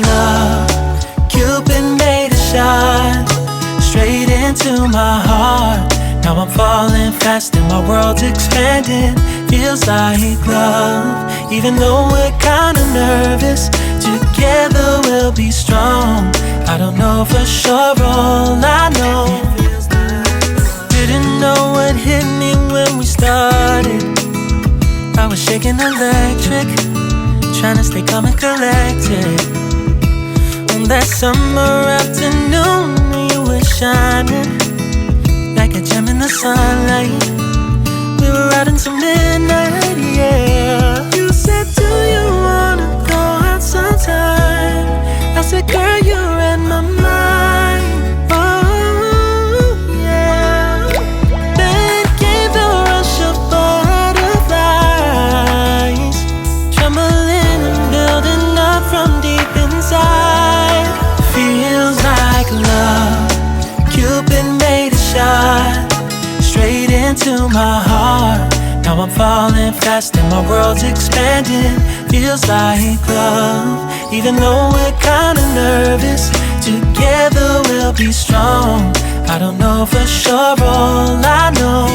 love. Cupid made a shot straight into my heart. Now I'm falling fast and my world's expanding. Feels like love, even though we're kinda nervous. Together we'll be strong. I don't know for sure, all I know. Didn't know what hit me when we started. I was shaking electric, trying to stay calm and collected. On that summer afternoon, you were shining like a gem in the sunlight. We were out until midnight, yeah. You said, do you wanna go out sometime? I said, girl, you read my mind. Oh, yeah. Then came the rush of butterflies, trembling and building up from deep inside. Feels like love. Cupid made a shot straight into my heart. Now I'm falling fast and my world's expanding. Feels like love, even though we're kinda nervous. Together we'll be strong. I don't know for sure, all I know.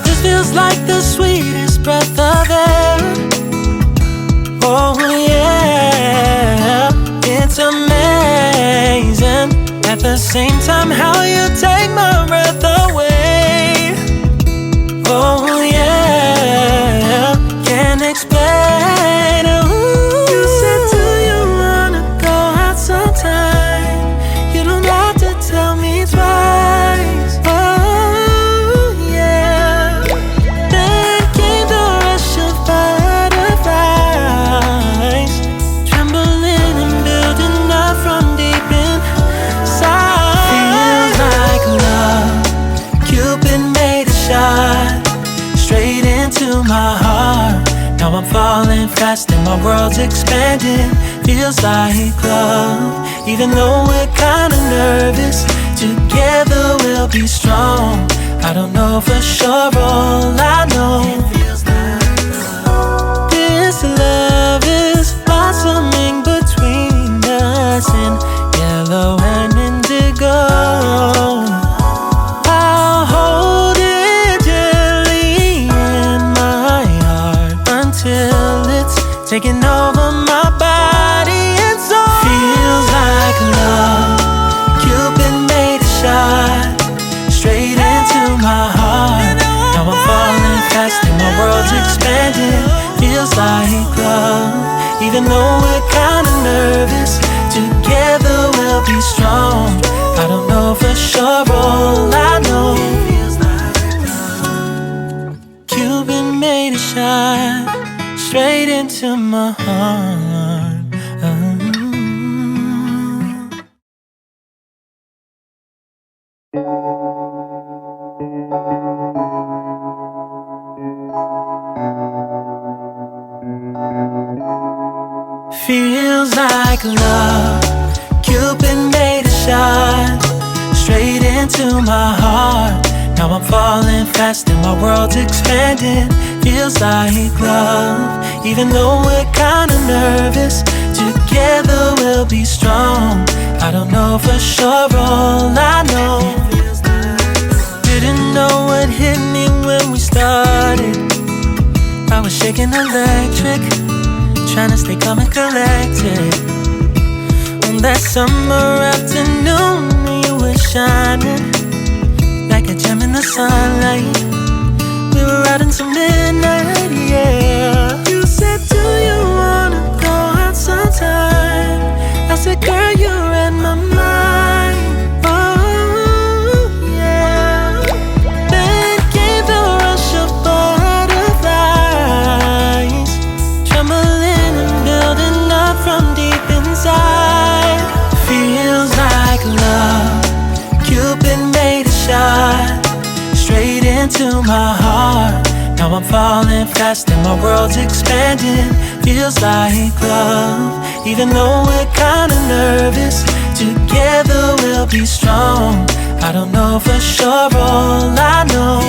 This feels like the sweetest breath of air. Oh yeah, it's amazing. At the same time, how you take my breath away. Oh yeah, can't explain. Ooh. You said, do you wanna go out sometime? You don't have to tell me twice. Oh yeah. Then came the rush of butterflies, trembling and building up from deep inside. Feels like love. Cupid made a shot straight into my heart. Now I'm falling fast and my world's expanding. Feels like love, even though we're kinda nervous. Together we'll be strong. I don't know for sure, all I know. This love is blossoming between us in yellow and indigo. I'll hold it gently in my heart until it's taking over my body and soul. Feels like love. Cupid made a shot straight into my heart. Now I'm falling fast and my world's expanding. Feels like love, even though we're kinda nervous. Together we'll be strong. I don't know for sure, all I know. Cupid made a shot straight into my heart. Feels like love. Cupid made a shot straight into my heart. Now I'm falling fast and my world's expanding. Feels like love, even though we're kinda nervous. Together we'll be strong. I don't know for sure, all I know. Didn't know what hit me when we started. I was shaking electric, trying to stay calm and collected. On that summer afternoon, you were shining like a gem in the sunlight. We were out until midnight, yeah. You said, do you wanna go out sometime? I said, girl, you read my mind. Oh yeah. Then came the rush of butterflies, trembling and building up from deep inside. Feels like love. Cupid made a shot straight into my heart. Now I'm falling fast and my world's expanding. Feels like love, even though we're kinda nervous. Together we'll be strong. I don't know for sure, all I know.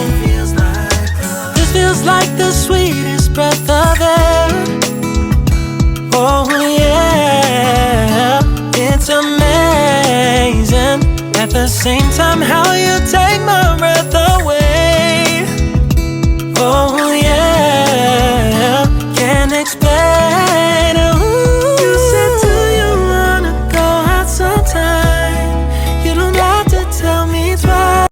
This feels like the sweetest breath of air. Oh yeah, At the same time, how you take my breath away. Oh,